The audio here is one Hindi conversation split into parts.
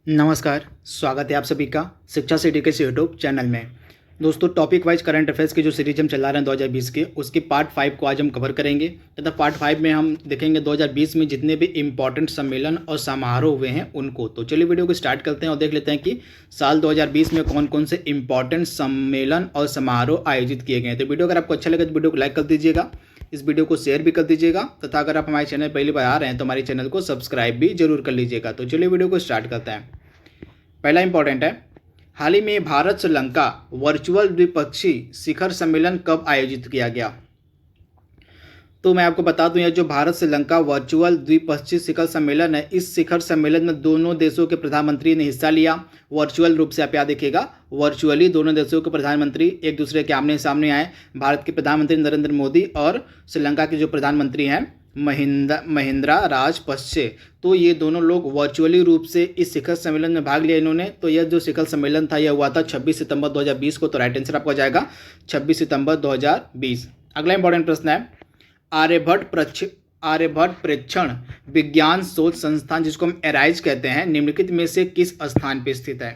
नमस्कार, स्वागत है आप सभी का शिक्षा सिटी के यूट्यूब चैनल में। दोस्तों, टॉपिक वाइज करंट अफेयर्स की जो सीरीज हम चला रहे हैं 2020 के, उसकी पार्ट 5 को आज हम कवर करेंगे तथा पार्ट 5 में हम देखेंगे 2020 में जितने भी इम्पॉर्टेंट सम्मेलन और समारोह हुए हैं उनको। तो चलिए वीडियो को स्टार्ट करते हैं और देख लेते हैं कि साल 2020 में कौन कौन से इम्पॉर्टेंट सम्मेलन और समारोह आयोजित किए गए हैं। तो वीडियो अगर आपको अच्छा लगे तो वीडियो को लाइक कर दीजिएगा, इस वीडियो को शेयर भी कर दीजिएगा तथा अगर आप हमारे चैनल पहली बार आ रहे हैं तो हमारे चैनल को सब्सक्राइब भी जरूर कर लीजिएगा। तो चलिए वीडियो को स्टार्ट करते हैं। पहला इंपॉर्टेंट है, हाल ही में भारत श्रीलंका वर्चुअल द्विपक्षीय शिखर सम्मेलन कब आयोजित किया गया। तो मैं आपको बता दूं, यह जो भारत श्रीलंका वर्चुअल द्विपक्षीय शिखर सम्मेलन है, इस शिखर सम्मेलन में दोनों देशों के प्रधानमंत्री ने हिस्सा लिया। वर्चुअल रूप से आप याद देखिएगा, वर्चुअली दोनों देशों के प्रधानमंत्री एक दूसरे के आमने सामने आए। भारत के प्रधानमंत्री नरेंद्र मोदी और श्रीलंका के जो प्रधानमंत्री हैं महिंद्रा राजपक्षे, तो ये दोनों लोग वर्चुअली रूप से इस शिखर सम्मेलन में भाग लिया इन्होंने। तो यह जो शिखर सम्मेलन था यह हुआ था 26 सितंबर 2020 को। तो राइट आंसर आपका हो जाएगा 26 सितंबर 2020। अगला इंपॉर्टेंट प्रश्न है, आर्यभट्ट प्रेक्षण विज्ञान शोध संस्थान, जिसको हम एराइज कहते हैं, निम्नलिखित में से किस स्थान पर स्थित है।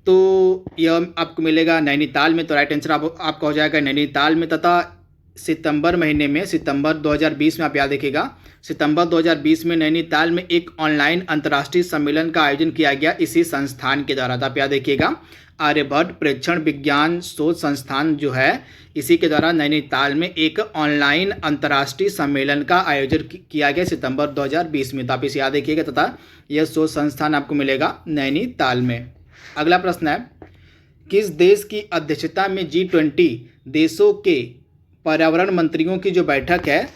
तो यह आपको मिलेगा नैनीताल में। तो राइट आंसर आपका हो जाएगा नैनीताल में। तथा सितंबर महीने में, सितंबर 2020 में आप याद देखिएगा, सितंबर 2020 में नैनीताल में एक ऑनलाइन अंतर्राष्ट्रीय सम्मेलन का आयोजन किया गया इसी संस्थान के द्वारा। तो आप याद देखिएगा, आर्यभट्ट प्रेक्षण विज्ञान शोध संस्थान जो है, इसी के द्वारा नैनीताल में एक ऑनलाइन अंतर्राष्ट्रीय सम्मेलन का आयोजन किया गया सितंबर 2020 में। तो आप इसे याद देखिएगा तथा यह शोध संस्थान आपको मिलेगा नैनीताल में। अगला प्रश्न है, किस देश की अध्यक्षता में G20 देशों के पर्यावरण मंत्रियों की जो बैठक है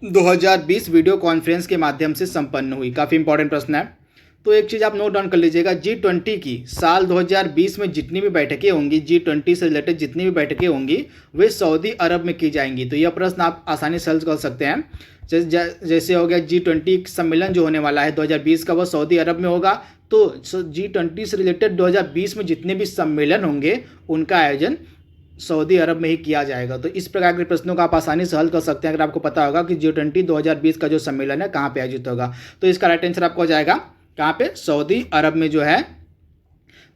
2020 वीडियो कॉन्फ्रेंस के माध्यम से संपन्न हुई। काफ़ी इंपॉर्टेंट प्रश्न है। तो एक चीज़ आप नोट डाउन कर लीजिएगा, G20 की साल 2020 में जितनी भी बैठकें होंगी, G20 से रिलेटेड जितनी भी बैठकें होंगी, वे सऊदी अरब में की जाएंगी। तो यह प्रश्न आप आसानी से हल कर सकते हैं। जैसे हो गया G20 सम्मेलन जो होने वाला है 2020 का, वह सऊदी अरब में होगा। तो G20 से रिलेटेड 2020 में जितने भी सम्मेलन होंगे उनका आयोजन सऊदी अरब में ही किया जाएगा। तो इस प्रकार के प्रश्नों का आप आसानी से हल कर सकते हैं अगर आपको पता होगा कि G20 2020 का जो सम्मेलन है कहाँ पे आयोजित होगा। तो इसका राइट आंसर आपको हो जाएगा कहाँ पे, सऊदी अरब में जो है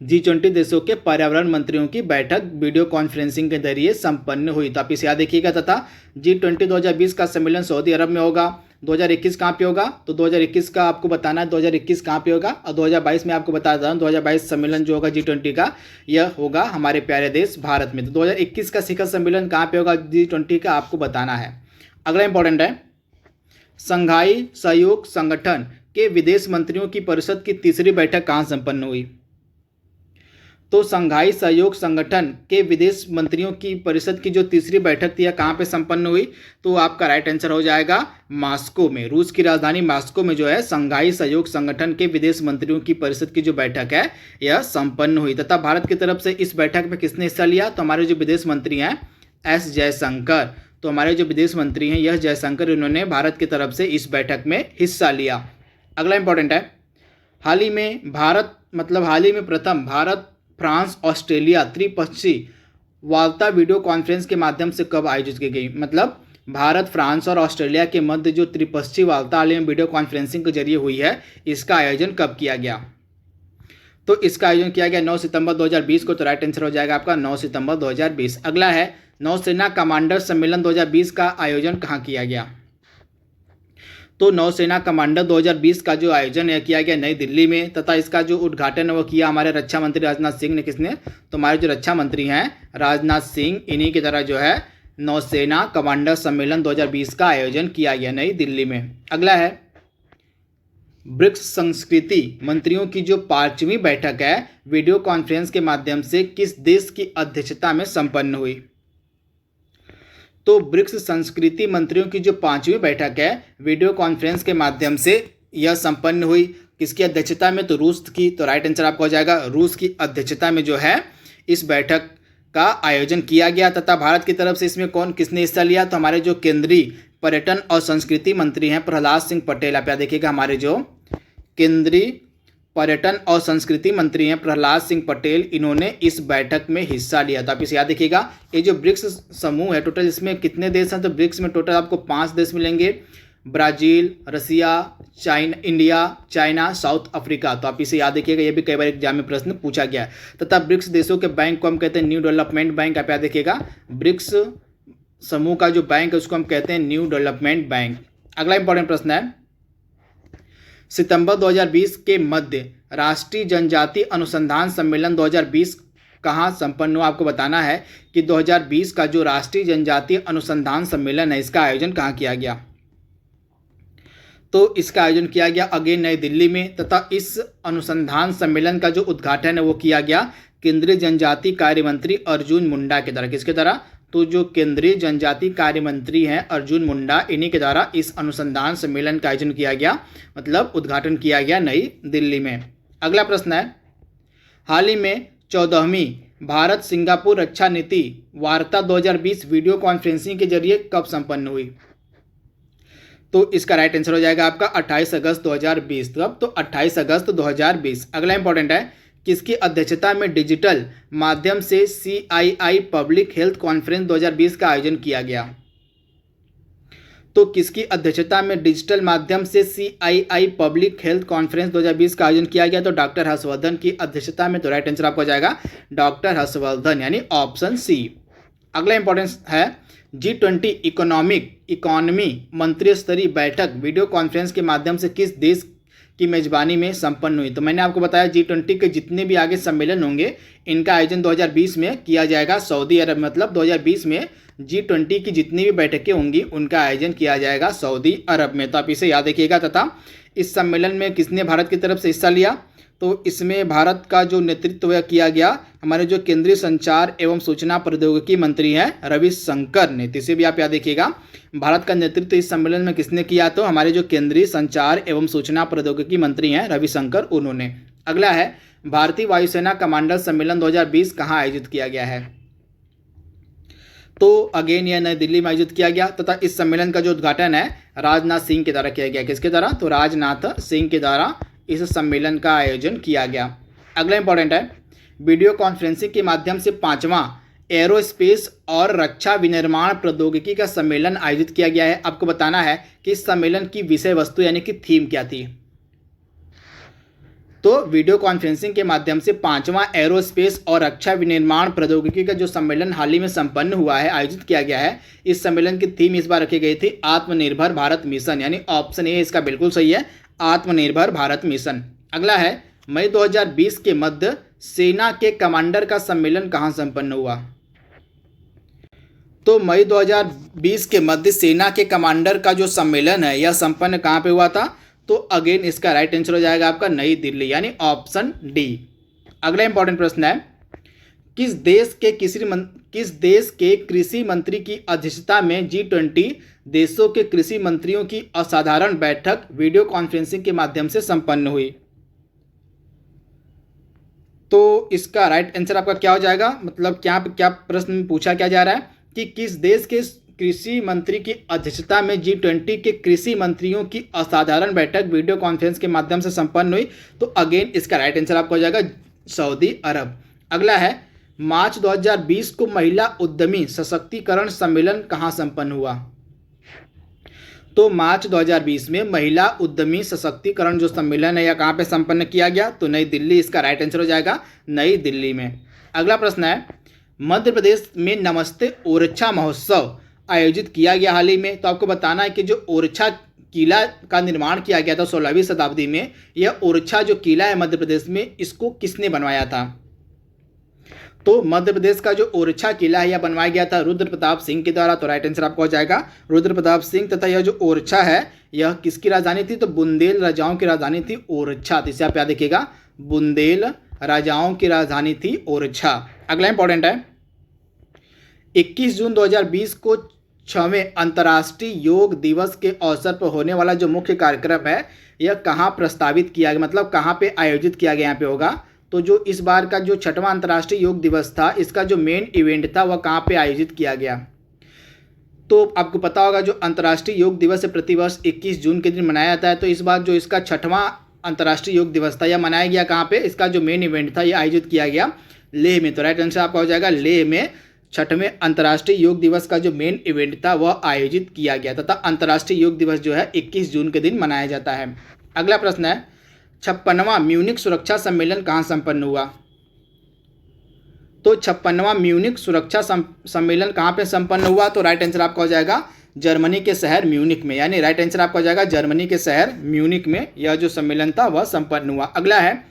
G20 देशों के पर्यावरण मंत्रियों की बैठक वीडियो कॉन्फ्रेंसिंग के जरिए संपन्न हुई। तो आप इसे याद रखिएगा। तथा G20 2020 का सम्मेलन सऊदी अरब में होगा। 2021 कहाँ पे होगा, तो 2021 का आपको बताना है 2021 कहाँ पे होगा। और 2022 में आपको बता देता हूँ 2022 सम्मेलन जो होगा G20 का, यह होगा हमारे प्यारे देश भारत में। तो 2021 का शिखर सम्मेलन कहाँ पे होगा G20 का, आपको बताना है। अगला इंपॉर्टेंट है, संघाई सहयोग संगठन के विदेश मंत्रियों की परिषद की तीसरी बैठक कहाँ संपन्न हुई। तो संघाई सहयोग संगठन के विदेश मंत्रियों की परिषद की जो तीसरी बैठक थी, कहाँ पे संपन्न हुई। तो आपका राइट आंसर हो जाएगा मॉस्को में। रूस की राजधानी मॉस्को में जो है संघाई सहयोग संगठन के विदेश मंत्रियों की परिषद की जो बैठक है यह संपन्न हुई। तथा भारत की तरफ से इस बैठक में किसने हिस्सा लिया, तो हमारे जो विदेश मंत्री हैं एस जयशंकर। तो हमारे जो विदेश मंत्री हैं यह जयशंकर, इन्होंने भारत की तरफ से इस बैठक में हिस्सा लिया। अगला इंपॉर्टेंट है, हाल ही में प्रथम भारत फ्रांस ऑस्ट्रेलिया त्रिपक्षीय वार्ता वीडियो कॉन्फ्रेंस के माध्यम से कब आयोजित की गई। मतलब भारत, फ्रांस और ऑस्ट्रेलिया के मध्य जो त्रिपक्षीय वार्ता हाल ही में वीडियो कॉन्फ्रेंसिंग के जरिए हुई है, इसका आयोजन कब किया गया। तो इसका आयोजन किया गया 9 सितंबर 2020 को। तो राइट आंसर हो जाएगा आपका 9 सितंबर 2020। अगला है, नौसेना कमांडर सम्मेलन 2020 का आयोजन कहाँ किया गया। तो नौसेना कमांडर 2020 का जो आयोजन है किया गया नई दिल्ली में। तथा इसका जो उद्घाटन है वो किया हमारे रक्षा मंत्री राजनाथ सिंह ने। किसने, तो हमारे जो रक्षा मंत्री हैं राजनाथ सिंह, इन्हीं की तरह जो है नौसेना कमांडर सम्मेलन 2020 का आयोजन किया गया नई दिल्ली में। अगला है, ब्रिक्स संस्कृति मंत्रियों की जो 5वीं बैठक है वीडियो कॉन्फ्रेंस के माध्यम से किस देश की अध्यक्षता में संपन्न हुई। तो ब्रिक्स संस्कृति मंत्रियों की जो 5वीं बैठक है वीडियो कॉन्फ्रेंस के माध्यम से यह संपन्न हुई, किसकी अध्यक्षता में, तो रूस की। तो राइट आंसर आपका हो जाएगा रूस की अध्यक्षता में जो है इस बैठक का आयोजन किया गया। तथा भारत की तरफ से इसमें किसने हिस्सा लिया, तो हमारे जो केंद्रीय पर्यटन और संस्कृति मंत्री हैं प्रहलाद सिंह पटेल। आप याद देखिएगा, हमारे जो केंद्रीय पर्यटन और संस्कृति मंत्री हैं प्रहलाद सिंह पटेल, इन्होंने इस बैठक में हिस्सा लिया। तो आप इसे याद रखिएगा। ये जो ब्रिक्स समूह है टोटल, इसमें कितने देश हैं, तो ब्रिक्स में टोटल आपको 5 देश मिलेंगे। Brazil, Russia, China, India, China, South Africa. तो आप इसे याद रखिएगा, ये भी कई बार एग्जाम में प्रश्न पूछा गया है। तथा ब्रिक्स देशों के बैंक को हम कहते हैं न्यू डेवलपमेंट बैंक। आप याद रखिएगा, ब्रिक्स समूह का जो बैंक है उसको हम कहते हैं न्यू डेवलपमेंट बैंक। अगला इंपॉर्टेंट प्रश्न है, सितंबर 2020 के मध्य राष्ट्रीय जनजाति अनुसंधान सम्मेलन 2020 कहाँ संपन्न हुआ। आपको बताना है कि 2020 का जो राष्ट्रीय जनजातीय अनुसंधान सम्मेलन है इसका आयोजन कहाँ किया गया। तो इसका आयोजन किया गया अगेन नई दिल्ली में, तथा इस अनुसंधान सम्मेलन का जो उद्घाटन है वो किया गया केंद्रीय जनजातीय कार्य मंत्री अर्जुन मुंडा के द्वारा। किसके द्वारा? तो जो केंद्रीय जनजातीय कार्य मंत्री हैं अर्जुन मुंडा, इन्हीं के द्वारा इस अनुसंधान सम्मेलन का आयोजन किया गया, मतलब उद्घाटन किया गया नई दिल्ली में। अगला प्रश्न है, हाल ही में 14वीं भारत सिंगापुर रक्षा नीति वार्ता 2020 वीडियो कॉन्फ्रेंसिंग के जरिए कब संपन्न हुई। तो इसका राइट आंसर हो जाएगा आपका 28 अगस्त 2020। कब? तो 28 अगस्त 2020। अगला इंपॉर्टेंट है, किसकी अध्यक्षता में डिजिटल माध्यम से CII पब्लिक हेल्थ कॉन्फ्रेंस 2020 का आयोजन किया गया। तो किसकी अध्यक्षता में डिजिटल माध्यम से CII पब्लिक हेल्थ कॉन्फ्रेंस 2020 का आयोजन किया गया। तो डॉक्टर हर्षवर्धन की अध्यक्षता में। तो राइट आंसर आपको हो जाएगा डॉक्टर हर्षवर्धन, यानी ऑप्शन सी। अगला इंपॉर्टेंस है, G20 इकोनॉमी मंत्री स्तरीय बैठक वीडियो कॉन्फ्रेंस के माध्यम से किस देश की मेजबानी में संपन्न हुई। तो मैंने आपको बताया G20 के जितने भी आगे सम्मेलन होंगे इनका आयोजन 2020 में किया जाएगा सऊदी अरब। मतलब 2020 में G20 की जितनी भी बैठकें होंगी उनका आयोजन किया जाएगा सऊदी अरब में। तो आप इसे याद रखिएगा। तथा इस सम्मेलन में किसने भारत की तरफ से हिस्सा लिया। तो इसमें भारत का जो नेतृत्व किया गया हमारे जो केंद्रीय संचार एवं सूचना प्रौद्योगिकी मंत्री हैं रविशंकर ने। तो इसे भी आप याद रखिएगा, भारत का नेतृत्व इस सम्मेलन में किसने किया। तो हमारे जो केंद्रीय संचार एवं सूचना प्रौद्योगिकी मंत्री हैं रविशंकर, उन्होंने। अगला है, भारतीय वायुसेना कमांडर सम्मेलन 2020 कहाँ आयोजित किया गया है। तो अगेन यह नई दिल्ली में आयोजित किया गया, तथा इस सम्मेलन का जो उद्घाटन है राजनाथ सिंह के द्वारा किया गया। किसके द्वारा। तो राजनाथ सिंह के द्वारा इस सम्मेलन का आयोजन किया गया। अगला इंपॉर्टेंट है, वीडियो कॉन्फ्रेंसिंग के माध्यम से 5वां एरोस्पेस और रक्षा विनिर्माण प्रौद्योगिकी का सम्मेलन आयोजित किया गया है। आपको बताना है कि इस सम्मेलन की विषय वस्तु यानी कि थीम क्या थी। तो वीडियो कॉन्फ्रेंसिंग के माध्यम से 5वां एरोस्पेस और रक्षा विनिर्माण प्रौद्योगिकी का जो सम्मेलन हाल ही में संपन्न हुआ है, आयोजित किया गया है, इस सम्मेलन की थीम इस बार रखी गई थी आत्मनिर्भर भारत मिशन, यानी ऑप्शन ए इसका बिल्कुल सही है, आत्मनिर्भर भारत मिशन। अगला है, मई 2020 के मध्य सेना के कमांडर का सम्मेलन कहाँ संपन्न हुआ। तो मई 2020 के मध्य सेना के कमांडर का जो सम्मेलन है यह संपन्न कहाँ पे हुआ था। तो अगेन इसका राइट आंसर हो जाएगा आपका नई दिल्ली, यानी ऑप्शन डी। अगला इंपॉर्टेंट प्रश्न है, किस देश के कृषि मंत्री की अध्यक्षता में G20 देशों के कृषि मंत्रियों की असाधारण बैठक वीडियो कॉन्फ्रेंसिंग के माध्यम से संपन्न हुई। तो इसका राइट आंसर आपका क्या हो जाएगा, मतलब क्या प्रश्न पूछा क्या जा रहा है कि किस देश के कृषि मंत्री की अध्यक्षता में G20 के कृषि मंत्रियों की असाधारण बैठक वीडियो कॉन्फ्रेंस के माध्यम से संपन्न हुई। तो अगेन इसका राइट आंसर आपका हो जाएगा सऊदी अरब। अगला है, मार्च 2020 को महिला उद्यमी सशक्तिकरण सम्मेलन कहाँ संपन्न हुआ। तो मार्च 2020 में महिला उद्यमी सशक्तिकरण जो सम्मेलन है यह कहाँ पे संपन्न किया गया। तो नई दिल्ली इसका राइट आंसर हो जाएगा नई दिल्ली में। अगला प्रश्न है, मध्य प्रदेश में नमस्ते ओरछा महोत्सव आयोजित किया गया हाल ही में। तो आपको बताना है कि जो ओरछा किला का निर्माण किया गया था 16वीं शताब्दी में, यह ओरछा जो किला है मध्य प्रदेश में, इसको किसने बनवाया था। तो मध्य प्रदेश का जो ओरछा किला है यह बनवाया गया था रुद्र प्रताप सिंह के द्वारा। तो राइट आंसर आपको हो जाएगा रुद्र प्रताप सिंह। तथा यह जो ओरछा है यह किसकी राजधानी थी। तो बुंदेल राजाओं की राजधानी थी ओरछा। तो इसे आप याद रखिएगा, बुंदेल राजाओं की राजधानी थी ओरछा। अगला इंपॉर्टेंट है, 21 जून 2020 को 6वें अंतर्राष्ट्रीय योग दिवस के अवसर पर होने वाला जो मुख्य कार्यक्रम है यह कहाँ प्रस्तावित किया गया, मतलब कहाँ पे आयोजित किया गया यहाँ पे होगा। तो जो इस बार का जो 6वां अंतर्राष्ट्रीय योग दिवस था इसका जो मेन इवेंट था वह कहाँ पे आयोजित किया गया। तो आपको पता होगा जो अंतर्राष्ट्रीय योग दिवस है प्रतिवर्ष 21 जून के दिन मनाया जाता है। तो इस बार जो इसका 6वां अंतर्राष्ट्रीय योग दिवस था यह मनाया गया कहाँ पे, इसका जो मेन इवेंट था यह आयोजित किया गया लेह में। तो राइट आंसर आपका हो जाएगा लेह में छठवें अंतर्राष्ट्रीय योग दिवस का जो मेन इवेंट था वह आयोजित किया गया तथा अंतर्राष्ट्रीय योग दिवस जो है 21 जून के दिन मनाया जाता है। अगला प्रश्न है 56वां म्यूनिख सुरक्षा सम्मेलन कहाँ संपन्न हुआ? तो 56वां म्यूनिख सुरक्षा सम्मेलन कहाँ पे संपन्न हुआ? तो राइट आंसर आपका हो जाएगा जर्मनी के शहर म्यूनिख में, यानी राइट आंसर आपका हो जाएगा जर्मनी के शहर म्यूनिख में यह जो सम्मेलन था वह संपन्न हुआ। अगला है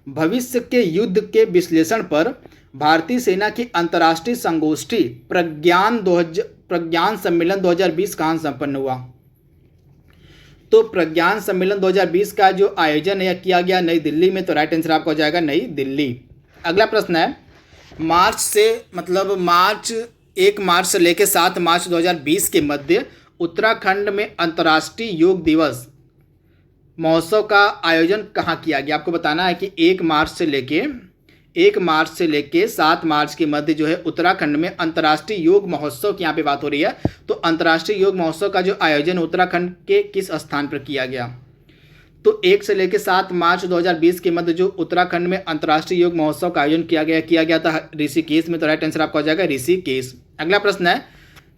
भविष्य के युद्ध के विश्लेषण पर भारतीय सेना की अंतर्राष्ट्रीय संगोष्ठी प्रज्ञान सम्मेलन 2020 कहाँ संपन्न हुआ? तो प्रज्ञान सम्मेलन 2020 का जो आयोजन है किया गया नई दिल्ली में, तो राइट आंसर आपका हो जाएगा नई दिल्ली। अगला प्रश्न है मार्च 1 मार्च से लेकर 7 मार्च 2020 के मध्य उत्तराखंड में अंतर्राष्ट्रीय योग दिवस महोत्सव का आयोजन कहाँ किया गया? आपको बताना है कि 1 मार्च से लेके 7 मार्च के मध्य जो है उत्तराखंड में अंतर्राष्ट्रीय योग महोत्सव की यहाँ पे बात हो रही है। तो अंतर्राष्ट्रीय योग महोत्सव का जो आयोजन उत्तराखंड के किस स्थान पर किया गया? तो 1 से लेकर 7 मार्च 2020 के मध्य जो उत्तराखंड में अंतर्राष्ट्रीय योग महोत्सव का आयोजन किया गया था ऋषिकेश में, तो राइट आंसर आपका हो जाएगा ऋषिकेश। अगला प्रश्न है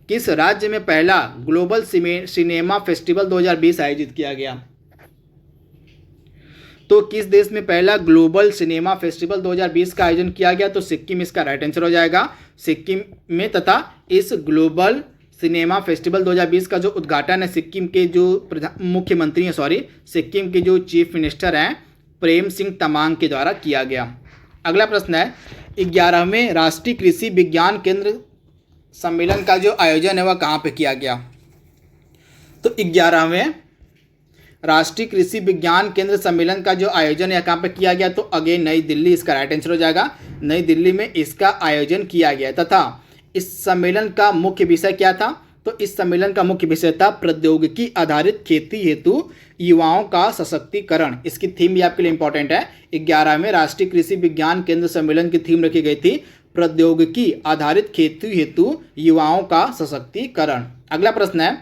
किस राज्य में पहला ग्लोबल सिनेमा फेस्टिवल 2020 आयोजित किया गया? तो किस देश में पहला ग्लोबल सिनेमा फेस्टिवल 2020 का आयोजन किया गया? तो सिक्किम इसका राइट आंसर हो जाएगा, सिक्किम में। तथा इस ग्लोबल सिनेमा फेस्टिवल 2020 का जो उद्घाटन है सिक्किम के जो मुख्यमंत्री हैं सिक्किम के जो चीफ मिनिस्टर हैं प्रेम सिंह तमांग के द्वारा किया गया। अगला प्रश्न है 11वें राष्ट्रीय कृषि विज्ञान केंद्र सम्मेलन का जो आयोजन है वह कहाँ पे किया गया? तो 11वें राष्ट्रीय कृषि विज्ञान केंद्र सम्मेलन का जो आयोजन है कहाँ पे किया गया? तो अगेन नई दिल्ली इसका राइट आंसर हो जाएगा, नई दिल्ली में इसका आयोजन किया गया। तथा इस सम्मेलन का मुख्य विषय क्या था? तो इस सम्मेलन का मुख्य विषय था प्रौद्योगिकी आधारित खेती हेतु युवाओं का सशक्तिकरण। इसकी थीम भी आपके लिए इंपॉर्टेंट है। 11वें राष्ट्रीय कृषि विज्ञान केंद्र सम्मेलन की थीम रखी गई थी प्रौद्योगिकी आधारित खेती हेतु युवाओं का सशक्तिकरण। अगला प्रश्न है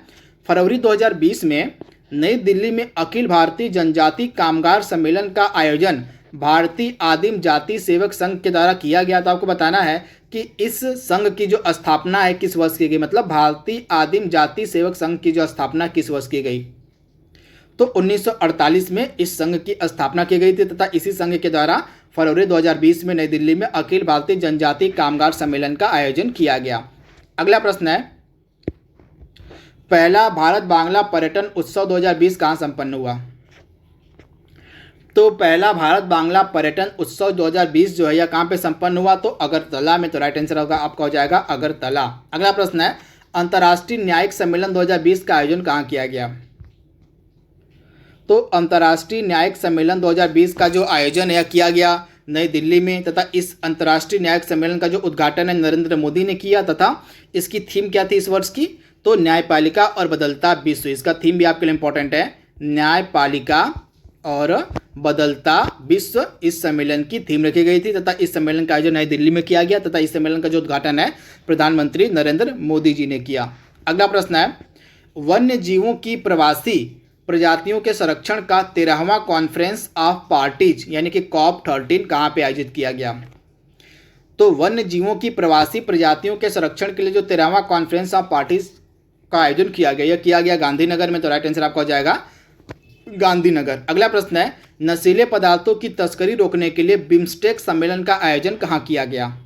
फरवरी 2020 में नई दिल्ली में अखिल भारतीय जनजाति कामगार सम्मेलन का आयोजन भारतीय आदिम जाति सेवक संघ के द्वारा किया गया। तो आपको बताना है कि इस संघ की जो स्थापना है किस वर्ष की गई, मतलब भारतीय आदिम जाति सेवक संघ की जो स्थापना किस वर्ष की गई? तो 1948 में इस संघ की स्थापना की गई थी तथा इसी संघ के द्वारा फरवरी 2020 में नई दिल्ली में अखिल भारतीय जनजाति कामगार सम्मेलन का आयोजन किया गया। अगला प्रश्न है पहला भारत बांग्ला पर्यटन उत्सव 2020 कहाँ संपन्न हुआ? तो पहला भारत बांग्ला पर्यटन उत्सव 2020 जो है यह कहाँ पे संपन्न हुआ? तो अगरतला में, तो राइट आंसर होगा आपका हो जाएगा अगरतला। अगला प्रश्न है अंतर्राष्ट्रीय न्यायिक सम्मेलन 2020 का आयोजन कहाँ किया गया? तो अंतर्राष्ट्रीय न्यायिक सम्मेलन 2020 का जो आयोजन है किया गया नई दिल्ली में तथा इस अंतर्राष्ट्रीय न्यायिक सम्मेलन का जो उद्घाटन है नरेंद्र मोदी ने किया तथा इसकी थीम क्या थी इस वर्ष की? तो न्यायपालिका और बदलता विश्व। इसका थीम भी आपके लिए इंपॉर्टेंट है, न्यायपालिका और बदलता विश्व इस सम्मेलन की थीम रखी गई थी तथा इस सम्मेलन का आयोजन नई दिल्ली में किया गया तथा इस सम्मेलन का जो उद्घाटन है प्रधानमंत्री नरेंद्र मोदी जी ने किया। अगला प्रश्न है वन्य जीवों की प्रवासी प्रजातियों के संरक्षण का 13वां कॉन्फ्रेंस ऑफ पार्टीज यानी कि COP13 कहाँ पे आयोजित किया गया? तो वन्य जीवों की प्रवासी प्रजातियों के संरक्षण के लिए जो 13वां कॉन्फ्रेंस ऑफ पार्टीज का आयोजन किया गया, यह किया गया गांधीनगर में, तो राइट आंसर आपका हो जाएगा गांधीनगर। अगला प्रश्न है नशीले पदार्थों की तस्करी रोकने के लिए बिम्स्टेक सम्मेलन का आयोजन कहाँ किया गया?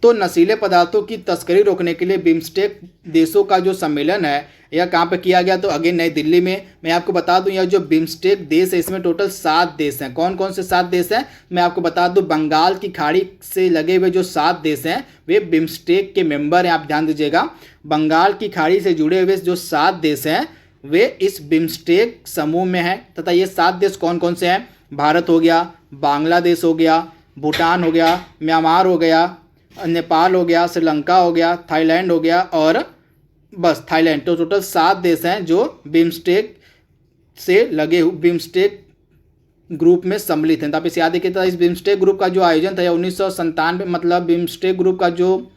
तो नशीले पदार्थों की तस्करी रोकने के लिए बिम्स्टेक देशों का जो सम्मेलन है यह कहाँ पे किया गया? तो अगेन नई दिल्ली में। मैं आपको बता दूं यह जो बिम्स्टेक देश है इसमें टोटल 7 देश हैं। कौन कौन से 7 देश हैं मैं आपको बता दूं, बंगाल की खाड़ी से लगे हुए जो 7 देश हैं वे बिम्स्टेक के मेंबर हैं। आप ध्यान दीजिएगा, बंगाल की खाड़ी से जुड़े हुए जो 7 देश हैं वे इस बिम्स्टेक समूह में हैं तथा ये 7 देश कौन कौन से हैं? भारत हो गया, बांग्लादेश हो गया, भूटान हो गया, म्यांमार हो गया, नेपाल हो गया, श्रीलंका हो गया, थाईलैंड हो गया और बस थाईलैंड। तो टोटल 7 देश हैं जो बिम्स्टेक से लगे बिम्स्टेक ग्रुप में सम्मिलित हैं। तो आप इसे याद रखिए। इस बिम्स्टेक ग्रुप का जो आयोजन था 1997 मतलब बिम्स्टेक ग्रुप का जो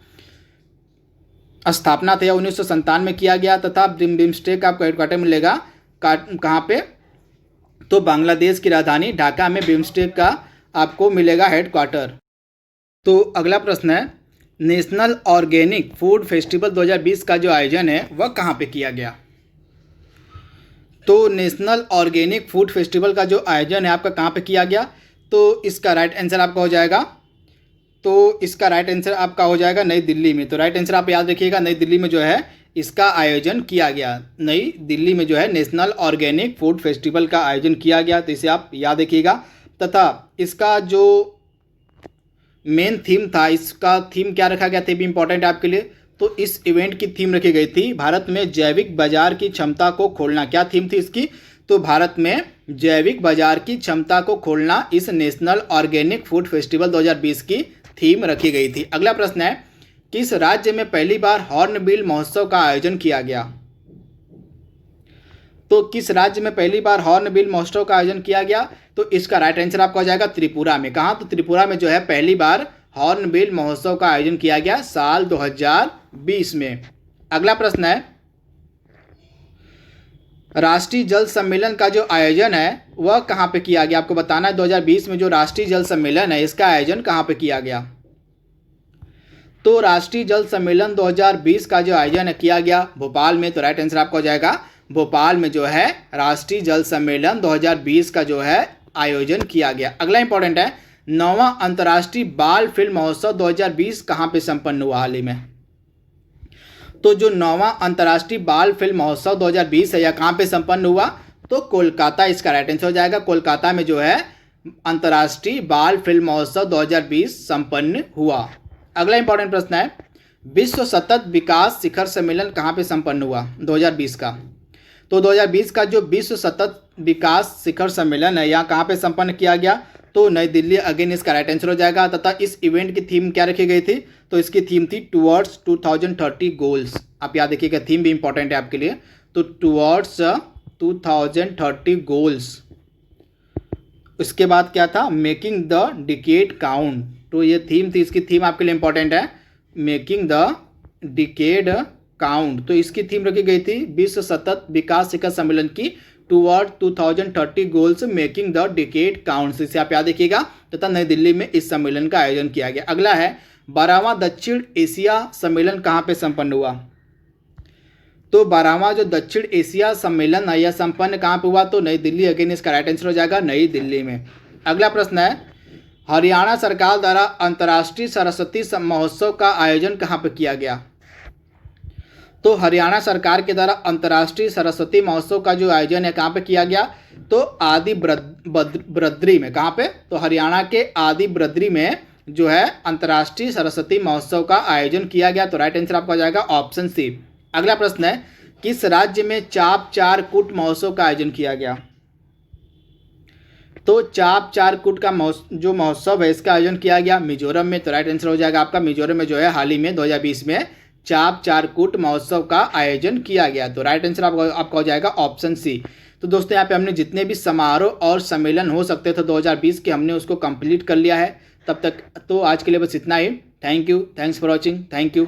स्थापना था 1997 में किया गया तथा बिम्स्टेक आपको हेडक्वार्टर मिलेगा कहाँ पे? तो बांग्लादेश की राजधानी ढाका में बिम्स्टेक का आपको मिलेगा हेडक्वार्टर। तो अगला प्रश्न है नेशनल ऑर्गेनिक फूड फेस्टिवल 2020 का जो आयोजन है वह कहाँ पे किया गया? तो नेशनल ऑर्गेनिक फूड फेस्टिवल का जो आयोजन है आपका कहाँ पे किया गया? तो इसका राइट आंसर आपका हो जाएगा, तो इसका राइट आंसर आपका हो जाएगा नई दिल्ली में। तो राइट आंसर आप याद रखिएगा, नई दिल्ली में जो है इसका आयोजन किया गया। नई दिल्ली में जो है नेशनल ऑर्गेनिक फूड फेस्टिवल का आयोजन किया गया, तो इसे आप याद रखिएगा। तथा इसका जो मेन थीम था, इसका थीम क्या रखा गया था, भी इंपॉर्टेंट है आपके लिए। तो इस इवेंट की थीम रखी गई थी भारत में जैविक बाजार की क्षमता को खोलना। क्या थीम थी इसकी? तो भारत में जैविक बाजार की क्षमता को खोलना इस नेशनल ऑर्गेनिक फूड फेस्टिवल 2020 की थीम रखी गई थी। अगला प्रश्न है, किस राज्य में पहली बार हॉर्नबिल महोत्सव का आयोजन किया गया? तो किस राज्य में पहली बार हॉर्नबिल महोत्सव का आयोजन किया गया? तो इसका राइट आंसर आपका हो जाएगा त्रिपुरा में। कहाँ? तो त्रिपुरा में जो है पहली बार हॉर्नबिल महोत्सव का आयोजन किया गया साल 2020 में। अगला प्रश्न है, राष्ट्रीय जल सम्मेलन का जो आयोजन है वह कहाँ पे किया गया? आपको बताना है 2020 में जो राष्ट्रीय जल सम्मेलन है इसका आयोजन कहाँ पे किया गया? तो राष्ट्रीय जल सम्मेलन 2020 का जो आयोजन किया गया भोपाल में। तो राइट आंसर आपका हो जाएगा भोपाल में जो है राष्ट्रीय जल सम्मेलन 2020 का जो है आयोजन किया गया। अगला इंपॉर्टेंट है, 9वां अंतर्राष्ट्रीय बाल फिल्म महोत्सव 2020 कहाँ पे संपन्न हुआ हाल ही में? तो जो 9वां अंतर्राष्ट्रीय बाल फिल्म महोत्सव 2020 है यह कहाँ पे संपन्न हुआ? तो कोलकाता इसका राइट आंसर हो जाएगा। कोलकाता में जो है अंतर्राष्ट्रीय बाल फिल्म महोत्सव 2020 संपन्न हुआ। अगला इंपॉर्टेंट प्रश्न है, विश्व सतत विकास शिखर सम्मेलन कहाँ पे संपन्न हुआ 2020 का? तो 2020 का जो विश्व सतत विकास शिखर सम्मेलन है यहाँ कहाँ पे संपन्न किया गया? तो नई दिल्ली, अगेन इसका राइट आंसर हो जाएगा। तथा इस इवेंट की थीम क्या रखी गई थी? तो इसकी थीम थी टुवर्ड्स 2030 गोल्स। आप याद रखिएगा, थीम भी इंपॉर्टेंट है आपके लिए। तो टुवर्ड्स 2030 गोल्स। उसके बाद क्या था? Making the decade count. तो ये थीम थी, इसकी थीम आपके लिए इंपॉर्टेंट है, मेकिंग द डिकेड काउंट। तो इसकी थीम रखी गई थी विश्व सतत विकास शिखर सम्मेलन की toward 2030 goals making the decade count. इसे आप याद रखिएगा। तथा नई दिल्ली में इस सम्मेलन का आयोजन किया गया। अगला है, 12वां दक्षिण एशिया सम्मेलन कहाँ पे संपन्न हुआ? तो 12वां जो दक्षिण एशिया सम्मेलन है यह संपन्न कहाँ पे हुआ? तो नई दिल्ली, अगेन इसका राइट आंसर हो जाएगा नई दिल्ली में। अगला प्रश्न है, हरियाणा सरकार द्वारा अंतर्राष्ट्रीय सरस्वती महोत्सव का आयोजन कहाँ पे किया गया? तो हरियाणा सरकार के द्वारा अंतर्राष्ट्रीय सरस्वती महोत्सव का जो आयोजन है कहाँ पे किया गया? तो आदि ब्रद्री में। कहाँ पे? तो हरियाणा के आदि ब्रद्री में जो है अंतर्राष्ट्रीय सरस्वती महोत्सव का आयोजन किया गया। तो राइट आंसर आपका हो जाएगा ऑप्शन सी। अगला प्रश्न है, किस राज्य में चाप चार कूट महोत्सव का आयोजन किया गया? तो चाप चार कूट का जो महोत्सव है इसका आयोजन किया गया मिजोरम में। तो राइट आंसर हो जाएगा आपका मिजोरम में जो है हाल ही में 2020 में चाप चारकूट महोत्सव का आयोजन किया गया। तो राइट आंसर आपका हो जाएगा ऑप्शन सी। तो दोस्तों यहाँ पे हमने जितने भी समारोह और सम्मेलन हो सकते थे 2020 के, हमने उसको कंप्लीट कर लिया है। तब तक तो आज के लिए बस इतना ही। Thank you, thanks for watching, thank you.